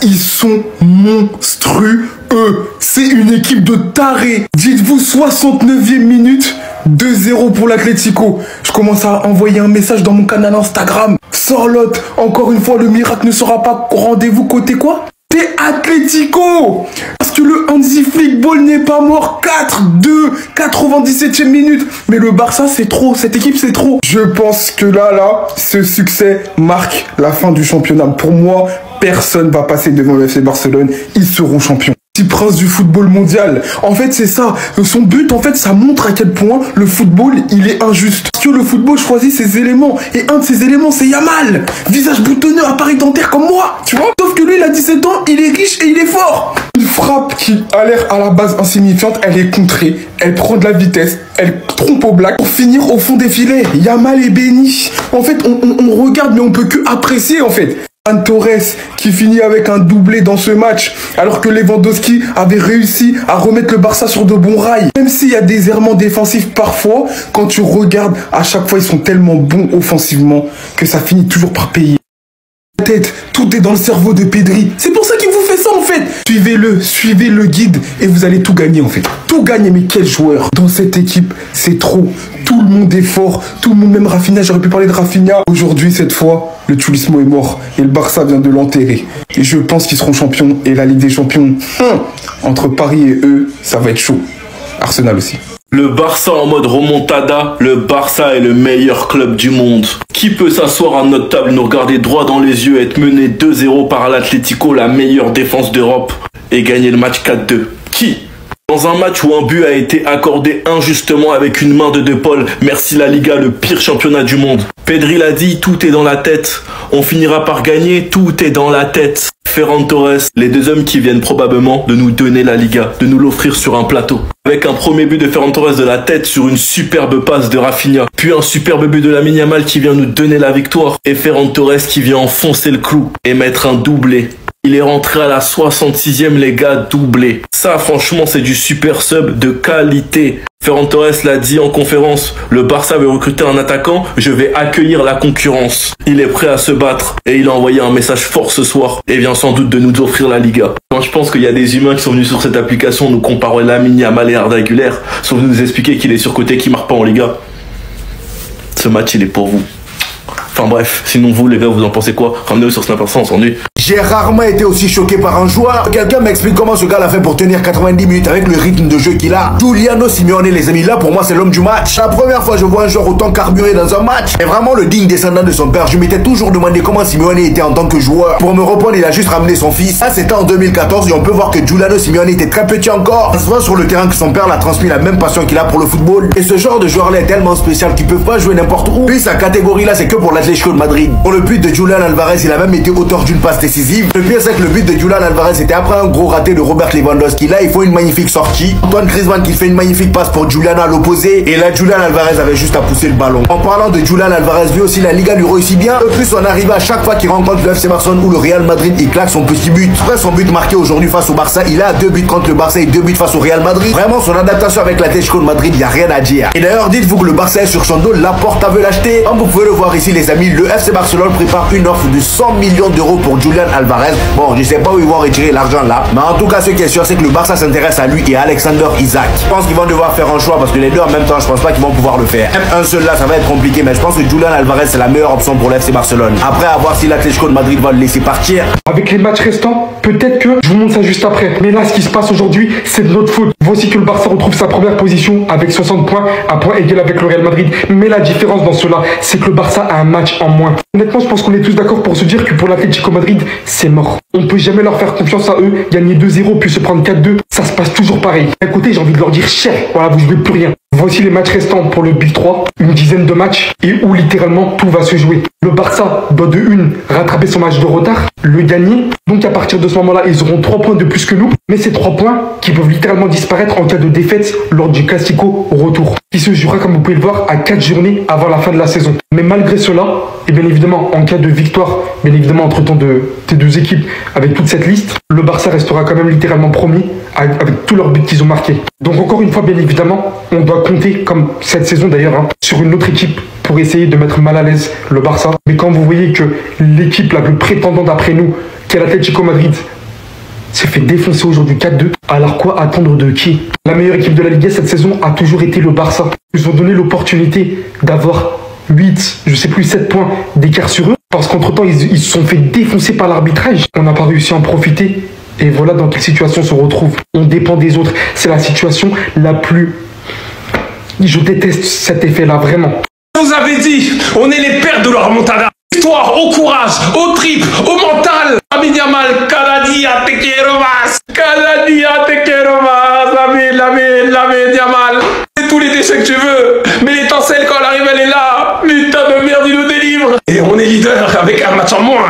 ils sont monstrueux. C'est une équipe de tarés. Dites-vous, 69e minute, 2-0 pour l'Atlético. Je commence à envoyer un message dans mon canal Instagram. Sorlotte, encore une fois, le miracle ne sera pas au rendez-vous côté quoi? T'es Atlético. Parce que le Hansi Flick Ball n'est pas mort. 4-2, 97e minute. Mais le Barça, c'est trop. Cette équipe, c'est trop. Je pense que là, ce succès marque la fin du championnat. Pour moi, personne va passer devant le FC Barcelone. Ils seront champions. Petit prince du football mondial. En fait, c'est ça. Son but, en fait, ça montre à quel point le football, il est injuste. Parce que le football choisit ses éléments. Et un de ses éléments, c'est Yamal. Visage boutonneux, appareil dentaire comme moi. Tu vois? Sauf que lui, il a 17 ans, il est riche et il est fort. Une frappe qui a l'air à la base insignifiante, elle est contrée. Elle prend de la vitesse. Elle trompe au black pour finir au fond des filets. Yamal est béni. En fait, on regarde, mais on peut que apprécier, en fait. Ferran Torres qui finit avec un doublé dans ce match alors que Lewandowski avait réussi à remettre le Barça sur de bons rails. Même s'il y a des errements défensifs parfois, quand tu regardes, à chaque fois ils sont tellement bons offensivement que ça finit toujours par payer. Tête, tout est dans le cerveau de Pedri. C'est pour ça qu'il vous fait ça en fait. Suivez-le, suivez le guide et vous allez tout gagner en fait. Tout gagner, mais quel joueur. Dans cette équipe, c'est trop. Tout le monde est fort, tout le monde, même Rafinha, j'aurais pu parler de Rafinha. Aujourd'hui, cette fois, le Tulismo est mort et le Barça vient de l'enterrer. Et je pense qu'ils seront champions et la Ligue des Champions, entre Paris et eux, ça va être chaud. Arsenal aussi. Le Barça en mode remontada, le Barça est le meilleur club du monde. Qui peut s'asseoir à notre table, nous regarder droit dans les yeux, être mené 2-0 par l'Atlético, la meilleure défense d'Europe, et gagner le match 4-2? Qui? Dans un match où un but a été accordé injustement avec une main de De Paul, merci la Liga, le pire championnat du monde. Pedri l'a dit, tout est dans la tête. On finira par gagner, tout est dans la tête. Ferran Torres, les deux hommes qui viennent probablement de nous donner la Liga, de nous l'offrir sur un plateau. Avec un premier but de Ferran Torres de la tête sur une superbe passe de Rafinha, puis un superbe but de Lamine Yamal qui vient nous donner la victoire, et Ferran Torres qui vient enfoncer le clou et mettre un doublé. Il est rentré à la 66e, les gars, doublé. Ça, franchement, c'est du super sub de qualité. Ferran Torres l'a dit en conférence, le Barça veut recruter un attaquant, je vais accueillir la concurrence. Il est prêt à se battre et il a envoyé un message fort ce soir et vient sans doute de nous offrir la Liga. Quand je pense qu'il y a des humains qui sont venus sur cette application nous comparer Lamine Yamal et Arda Güler, sauf nous expliquer qu'il est surcoté, qu'il marque pas en Liga. Ce match, il est pour vous. Enfin bref, sinon vous les gars, vous en pensez quoi? Ramenez-le sur Snap, on s'ennuie. J'ai rarement été aussi choqué par un joueur. Quelqu'un m'explique comment ce gars l'a fait pour tenir 90 minutes avec le rythme de jeu qu'il a. Giuliano Simeone, les amis, là pour moi c'est l'homme du match. La première fois je vois un joueur autant carburé dans un match. Et vraiment le digne descendant de son père. Je m'étais toujours demandé comment Simeone était en tant que joueur. Pour me répondre, il a juste ramené son fils. Là c'était en 2014 et on peut voir que Giuliano Simeone était très petit encore. Ça se voit sur le terrain que son père l'a transmis la même passion qu'il a pour le football. Et ce genre de joueur là est tellement spécial qu'il peut pas jouer n'importe où. Puis sa catégorie là c'est que pour l'Atlético de Madrid. Pour le but de Julián Alvarez, il a même été auteur d'une passe décisive. Le pire c'est que le but de Julián Alvarez c'était après un gros raté de Robert Lewandowski. Là il faut une magnifique sortie. Antoine Griezmann qui fait une magnifique passe pour Julián à l'opposé. Et là Julián Alvarez avait juste à pousser le ballon. En parlant de Julián Alvarez, lui aussi la Liga lui réussit bien. De plus on arrive à chaque fois qu'il rencontre le FC Barcelone ou le Real Madrid, il claque son petit but. Après son but marqué aujourd'hui face au Barça, il a 2 buts contre le Barça et 2 buts face au Real Madrid. Vraiment son adaptation avec l'Atlético de Madrid, il n'y a rien à dire. Et d'ailleurs dites-vous que le Barça est sur son dos, Laporta veut l'acheter. Comme vous pouvez le voir ici les amis, le FC Barcelone prépare une offre de 100 millions d'euros pour Julián Alvarez. Bon, je sais pas où ils vont retirer l'argent là, mais en tout cas ce qui est sûr c'est que le Barça s'intéresse à lui et à Alexander Isak. Je pense qu'ils vont devoir faire un choix parce que les deux en même temps je pense pas qu'ils vont pouvoir le faire. Même un seul là ça va être compliqué, mais je pense que Julián Alvarez c'est la meilleure option pour l'FC Barcelone. Après à voir si l'Atlético de Madrid va le laisser partir. Avec les matchs restants, peut-être que je vous montre ça juste après. Mais là ce qui se passe aujourd'hui c'est de notre faute. Voici que le Barça retrouve sa première position avec 60 points, à point égal avec le Real Madrid. Mais la différence dans cela c'est que le Barça a un match en moins. Honnêtement je pense qu'on est tous d'accord pour se dire que pour l'Atlético Madrid c'est mort. On peut jamais leur faire confiance à eux. Gagner 2-0 puis se prendre 4-2, ça se passe toujours pareil. D'un côté j'ai envie de leur dire cher, voilà vous jouez plus rien. Voici les matchs restants pour le Big 3, une dizaine de matchs et où littéralement tout va se jouer. Le Barça doit de une rattraper son match de retard, le gagner. Donc à partir de ce moment-là, ils auront 3 points de plus que nous. Mais ces 3 points qui peuvent littéralement disparaître en cas de défaite lors du Classico au retour. Qui se jouera comme vous pouvez le voir à 4 journées avant la fin de la saison. Mais malgré cela, et bien évidemment en cas de victoire, bien évidemment entre temps de tes deux équipes avec toute cette liste, le Barça restera quand même littéralement premier avec tous leurs buts qu'ils ont marqués. Donc encore une fois, bien évidemment, on doit compter, comme cette saison d'ailleurs, sur une autre équipe pour essayer de mettre mal à l'aise le Barça. Mais quand vous voyez que l'équipe la plus prétendante après nous, qui est l'Atlético Madrid, s'est fait défoncer aujourd'hui 4-2. Alors quoi attendre de qui? La meilleure équipe de la Liga cette saison a toujours été le Barça. Ils ont donné l'opportunité d'avoir 8, je sais plus, 7 points d'écart sur eux. Parce qu'entre-temps, ils se sont fait défoncer par l'arbitrage. On n'a pas réussi à en profiter. Et voilà dans quelle situation on se retrouve. On dépend des autres. C'est la situation la plus... Je déteste cet effet-là, vraiment. Vous avez dit, on est les pères de la remontada. Histoire, au courage, au trip, au mental. Lamine Yamal, cada día te quiero más. Cada día te quiero más. Lamine Yamal. C'est tous les déchets que tu veux. Mais l'étincelle, quand elle arrive, elle est là. Putain de merde, il nous délivre. Et on est leader avec un match en moins.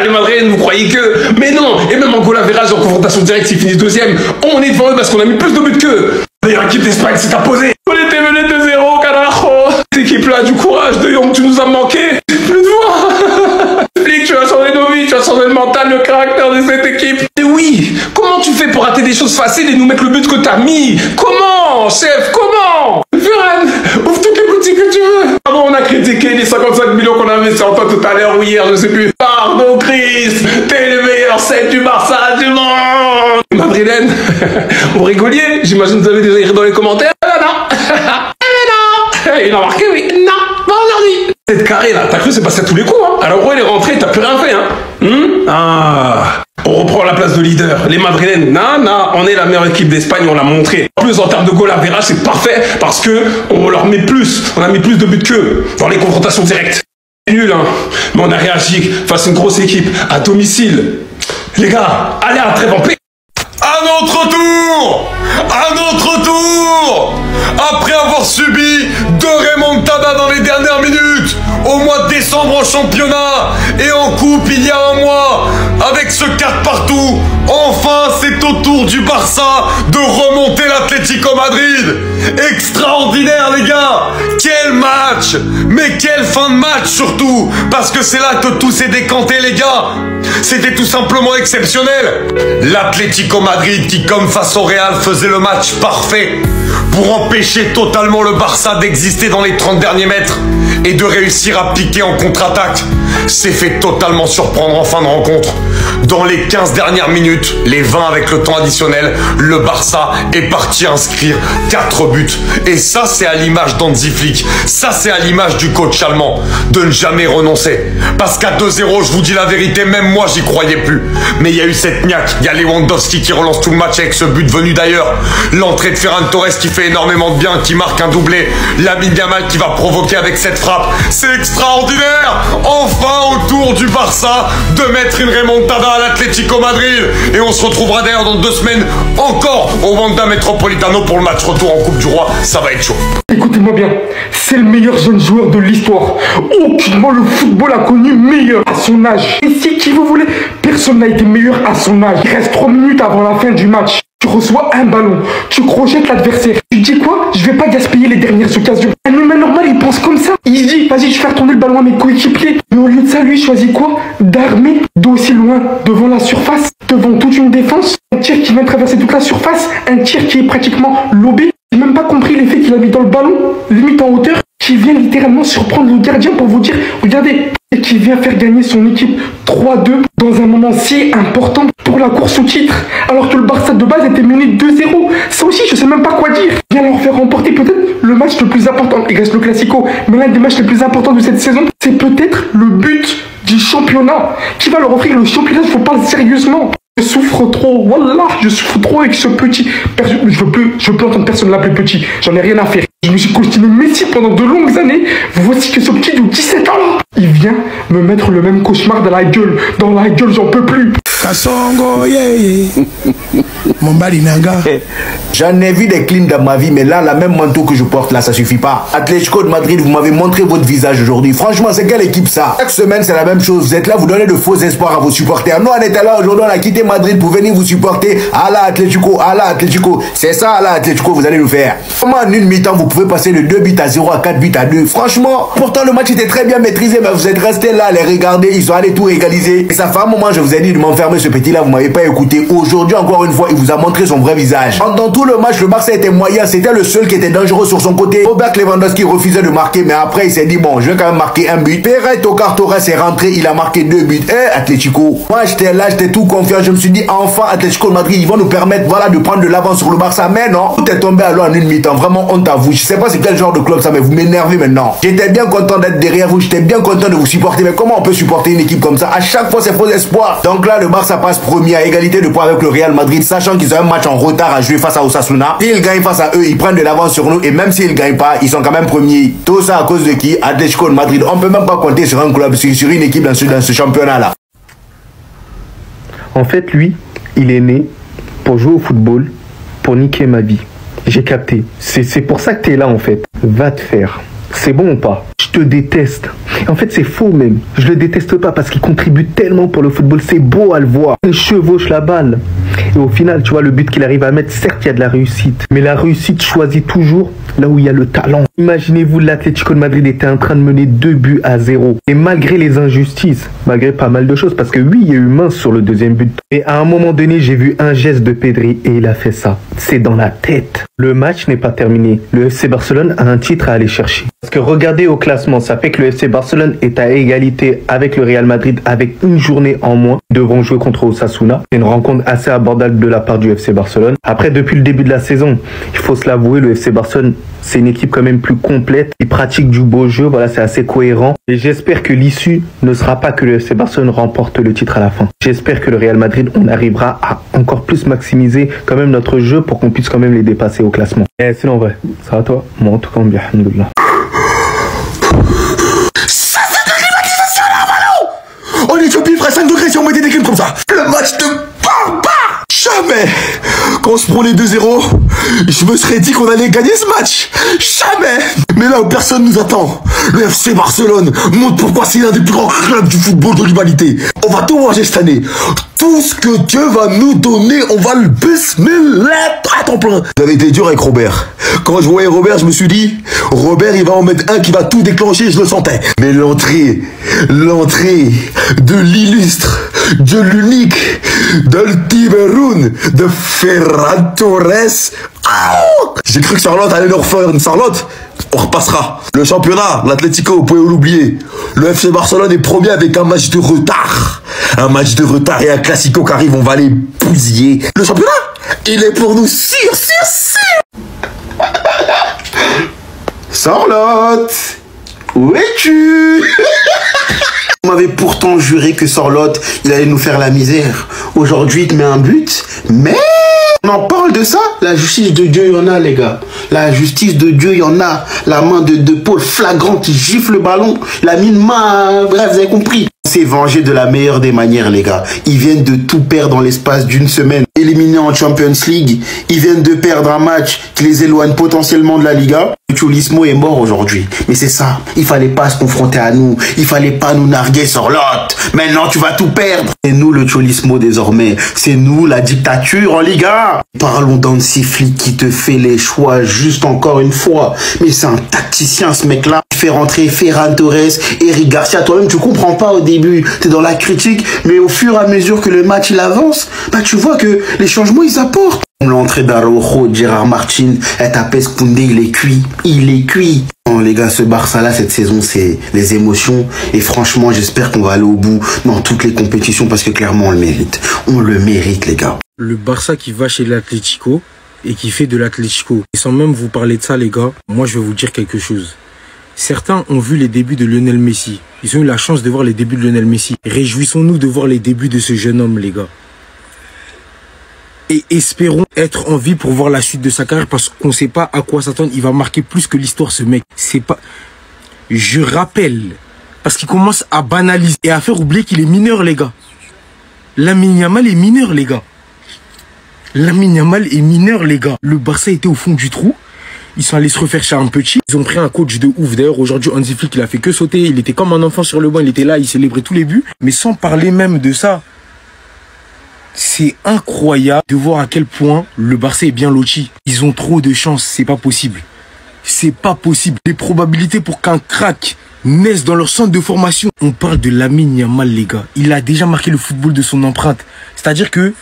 Les Madrid, vous croyez que... Mais non. Et même en goal average, en confrontation directe, s'ils finissent deuxième, on est devant eux parce qu'on a mis plus de buts qu'eux. D'ailleurs, l'équipe d'Espagne s'est imposée. On était mené 2-0, carajo. Cette équipe-là a du courage. De Jong, tu nous as manqué. Plus de voix. Flic, tu vas changer nos vies, tu vas changer le mental, le caractère de cette équipe. Et oui, comment tu fais pour rater des choses faciles et nous mettre le but que t'as mis? Comment, chef, comment? Ferran, ouvre toutes les boutiques que tu veux. Pardon, on a critiqué les 55 millions qu'on a investi en toi tout à l'heure ou hier, je sais plus. Pardon, Chris, t'es le meilleur set du Barça du monde. Madrilène, vous rigoliez? J'imagine que vous avez déjà écrit dans les commentaires. Ah non. Il a marqué, oui. Non, pas aujourd'hui. Cette carré là, t'as cru c'est passé à tous les coups, hein? Alors gros, il est rentré, t'as plus rien fait, hein? Ah, on reprend la place de leader. Les Madrilènes, non, on est la meilleure équipe d'Espagne, on l'a montré. En plus, en termes de goal average, c'est parfait parce que on leur met plus. On a mis plus de buts qu'eux dans les confrontations directes. C'est nul, hein? Mais on a réagi face à une grosse équipe à domicile. Les gars, allez à la trêve en paix. À notre tour! À notre tour! Après avoir subi 2 remontadas dans les dernières minutes, au mois de décembre en championnat et en coupe il y a un mois, avec ce 4 partout, enfin c'est au tour du Barça de remonter l'Atlético Madrid. Extraordinaire les gars! Quel match! Mais quelle fin de match surtout! Parce que c'est là que tout s'est décanté les gars! C'était tout simplement exceptionnel! L'Atlético Madrid qui, comme face au Real, faisait le match parfait pour empêcher totalement le Barça d'exister dans les 30 derniers mètres et de réussir à piquer en contre-attaque, s'est fait totalement surprendre en fin de rencontre. Dans les 15 dernières minutes, les 20 avec le temps additionnel, le Barça est parti inscrire 4 buts. Et ça, c'est à l'image d'Hansi Flick. Ça, c'est à l'image du coach allemand. De ne jamais renoncer. Parce qu'à 2-0, je vous dis la vérité, même moi, j'y croyais plus. Mais il y a eu cette niaque. Il y a Lewandowski qui relance tout le match avec ce but venu d'ailleurs. L'entrée de Ferran Torres qui fait énormément de bien, qui marque un doublé. Lamine Yamal qui va provoquer avec cette frappe. C'est extraordinaire. Enfin, au tour du Barça de mettre une remontada à l'Atlético Madrid. Et on se retrouvera d'ailleurs dans 2 semaines encore au Wanda Metropolitano pour le match retour en Coupe du Roi. Ça va être chaud. Écoutez-moi bien, c'est le meilleur jeune joueur de l'histoire. Aucunement le football a connu meilleur à son âge. Et si qui vous voulez, personne n'a été meilleur à son âge. Il reste 3 minutes avant la fin du match. Tu reçois un ballon, tu crochettes l'adversaire. Tu dis quoi? Je vais pas gaspiller les dernières occasions. Un humain normal, il pense comme ça. Il se dit, vas-y, je vais faire tourner le ballon à mes coéquipiers. Mais au lieu de ça, lui, il choisit quoi? D'armer d'aussi loin, devant la surface, devant toute une défense. Un tir qui vient traverser toute la surface, un tir qui est pratiquement lobé. J'ai même pas compris l'effet qu'il a mis dans le ballon, limite en hauteur, qui vient littéralement surprendre le gardien pour vous dire, regardez, et qui vient faire gagner son équipe 3-2 dans un moment si important pour la course au titre, alors que le Barça de base était mené 2-0. Ça aussi, je sais même pas quoi dire. Vient leur faire remporter peut-être le match le plus important, il reste le Classico, mais l'un des matchs les plus importants de cette saison, c'est peut-être le but du championnat, qui va leur offrir le championnat, il faut parler sérieusement. Je souffre trop, wallah, je souffre trop avec ce petit... Je veux plus entendre personne l'appeler petit, j'en ai rien à faire. Je me suis costiné Messi pendant de longues années. Voici que ce petit de 17 ans là, il vient me mettre le même cauchemar dans la gueule. Dans la gueule, j'en peux plus. Kasongo, yeah. Mon balinanga. J'en ai vu des cleans dans ma vie, mais là, la même manteau que je porte là, ça suffit pas. Atlético de Madrid, vous m'avez montré votre visage aujourd'hui. Franchement, c'est quelle équipe ça? Chaque semaine, c'est la même chose. Vous êtes là, vous donnez de faux espoirs à vos supporters. Nous, on était là aujourd'hui, on a quitté Madrid pour venir vous supporter. Allah Atlético, Allah Atlético. C'est ça, Allah Atlético, vous allez nous faire. Comment en une mi-temps, vous pouvez passer de 2-0 à 4-2? Franchement, pourtant, le match était très bien maîtrisé, mais vous êtes restés là à les regarder. Ils sont allés tout égaliser. Et ça fait un moment, je vous ai dit de m'enfermer ce petit-là, vous m'avez pas écouté. Aujourd'hui, encore une fois, il vous a montré son vrai visage. Pendant tout le match, le Barça était moyen. C'était le seul qui était dangereux sur son côté. Robert Lewandowski refusait de marquer, mais après, il s'est dit, bon, je vais quand même marquer un but. Pérez Tokar Torres est rentré, il a marqué 2 buts. Atlético. Moi, j'étais là, j'étais tout confiant. Je me suis dit, enfin, Atlético de Madrid, ils vont nous permettre, voilà, de prendre de l'avance sur le Barça. Mais non, tout est tombé à l'eau en une mi-temps. Vraiment, honte à vous. Je sais pas c'est quel genre de club ça, mais vous m'énervez maintenant. J'étais bien content d'être derrière vous. J'étais bien content de vous supporter. Mais comment on peut supporter une équipe comme ça? À chaque fois, c'est faux espoir. Donc là, le Barça passe premier à égalité de points avec le Real Madrid, sachant qu'ils ont un match en retard à jouer face à Osasuna. S'ils gagnent face à eux, ils prennent de l'avance sur nous. Et même s'ils gagnent pas, ils sont quand même premiers. Tout ça à cause de qui? Atlético de Madrid. On peut même pas compter sur un club, sur une équipe dans ce championnat-là. En fait, lui, il est né pour jouer au football, pour niquer ma vie. J'ai capté. C'est pour ça que t'es là, en fait. Va te faire. C'est bon ou pas? Je te déteste. En fait, c'est faux même. Je le déteste pas parce qu'il contribue tellement pour le football. C'est beau à le voir. Il chevauche la balle. Et au final, tu vois, le but qu'il arrive à mettre, certes, il y a de la réussite. Mais la réussite choisit toujours là où il y a le talent. Imaginez-vous, l'Atlético de Madrid était en train de mener 2-0. Et malgré les injustices, malgré pas mal de choses, parce que oui, il y a eu mince sur le deuxième but. Et à un moment donné, j'ai vu un geste de Pedri et il a fait ça. C'est dans la tête. Le match n'est pas terminé. Le FC Barcelone a un titre à aller chercher. Parce que regardez au classement, ça fait que le FC Barcelone est à égalité avec le Real Madrid avec une journée en moins. Ils devront jouer contre Osasuna. C'est une rencontre assez abordable de la part du FC Barcelone. Après, depuis le début de la saison, il faut se l'avouer, le FC Barcelone, c'est une équipe quand même plus complète. Ils pratiquent du beau jeu, voilà, c'est assez cohérent. Et j'espère que l'issue ne sera pas que le FC Barcelone remporte le titre à la fin. J'espère que le Real Madrid, on arrivera à encore plus maximiser quand même notre jeu pour qu'on puisse quand même les dépasser au classement. Et sinon, vrai, ça va toi? Moi, en tout cas, bien, alhamdoulilah. Ça, c'est de la climatisation là, Malo! En Éthiopie, il ferait 5 degrés si on mettait des clims comme ça. Le match de barbare! Jamais! Quand on se prend les 2-0, je me serais dit qu'on allait gagner ce match. Jamais! Mais là où personne nous attend, le FC Barcelone montre pourquoi c'est l'un des plus grands clubs du football de l'humanité. On va tout manger cette année. Tout ce que Dieu va nous donner, on va le bismillah à temps plein. J'avais été dur avec Robert. Quand je voyais Robert, je me suis dit, Robert, il va en mettre un qui va tout déclencher, je le sentais. Mais l'entrée de l'illustre, de l'unique, de Tiberun, de Ferran Torres. J'ai cru que Charlotte allait leur faire une Charlotte. On repassera. Le championnat, l'Atlético, vous pouvez l'oublier. Le FC Barcelone est premier avec un match de retard. Un match de retard et un classico qui arrive, on va les bousiller. Le championnat, il est pour nous, sûr. Charlotte, où es-tu? On m'avait pourtant juré que Sorlotte, il allait nous faire la misère. Aujourd'hui, il te met un but, mais... On en parle de ça? La justice de Dieu, il y en a, les gars. La justice de Dieu, il y en a. La main de Paul flagrant qui gifle le ballon. Il a mis une main, bref, vous avez compris. On s'est vengé de la meilleure des manières, les gars. Ils viennent de tout perdre dans l'espace d'une semaine. Éliminés en Champions League, ils viennent de perdre un match qui les éloigne potentiellement de la Liga. Le Cholismo est mort aujourd'hui. Mais c'est ça. Il fallait pas se confronter à nous. Il fallait pas nous narguer sur l'autre. Maintenant, tu vas tout perdre. C'est nous le Cholismo désormais. C'est nous la dictature en Liga. Parlons d'Hansi Flick qui te fait les choix juste encore une fois. Mais c'est un tacticien, ce mec-là. Il fait rentrer Ferran Torres, Eric Garcia. Toi-même, tu comprends pas au début. T'es dans la critique. Mais au fur et à mesure que le match il avance, bah tu vois que les changements, ils apportent. L'entrée d'Araujo, Gérard Martin, Tapes Koundé, il est cuit. Il est cuit. Non, les gars, ce Barça-là, cette saison, c'est les émotions. Et franchement, j'espère qu'on va aller au bout dans toutes les compétitions parce que clairement, on le mérite. On le mérite, les gars. Le Barça qui va chez l'Atlético et qui fait de l'Atlético. Et sans même vous parler de ça, les gars, moi, je vais vous dire quelque chose. Certains ont vu les débuts de Lionel Messi. Ils ont eu la chance de voir les débuts de Lionel Messi. Réjouissons-nous de voir les débuts de ce jeune homme, les gars. Et espérons être en vie pour voir la suite de sa carrière parce qu'on ne sait pas à quoi s'attendre. Il va marquer plus que l'histoire, ce mec. C'est pas... Je rappelle, parce qu'il commence à banaliser et à faire oublier qu'il est mineur, les gars. Lamine Yamal est mineur, les gars. Lamine Yamal est mineur, les gars. Le Barça était au fond du trou. Ils sont allés se refaire chez un petit. Ils ont pris un coach de ouf. D'ailleurs, aujourd'hui, Hansi Flick, il a fait que sauter. Il était comme un enfant sur le banc. Il était là, il célébrait tous les buts. Mais sans parler même de ça. C'est incroyable de voir à quel point le Barça est bien loti. Ils ont trop de chance, c'est pas possible. C'est pas possible. Les probabilités pour qu'un crack naissent dans leur centre de formation. On parle de Lamine Yamal, les gars. Il a déjà marqué le football de son empreinte. C'est-à-dire que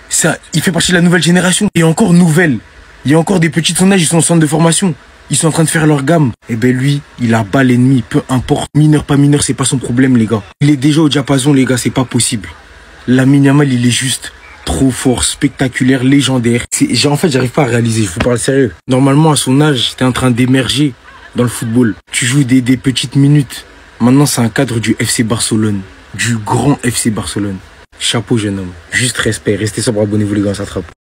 ça, il fait partie de la nouvelle génération. Et encore nouvelle. Il y a encore des petits de son âge, ils sont en centre de formation. Ils sont en train de faire leur gamme. Et ben lui, il abat l'ennemi, peu importe. Mineur, pas mineur, c'est pas son problème, les gars. Il est déjà au diapason, les gars, c'est pas possible. Lamine Yamal, il est juste trop fort, spectaculaire, légendaire. En fait, j'arrive pas à réaliser, je vous parle sérieux. Normalement, à son âge, t'es en train d'émerger dans le football. Tu joues des petites minutes. Maintenant, c'est un cadre du FC Barcelone. Du grand FC Barcelone. Chapeau, jeune homme. Juste respect. Restez sobre, abonnez-vous, les gars, ça attrape.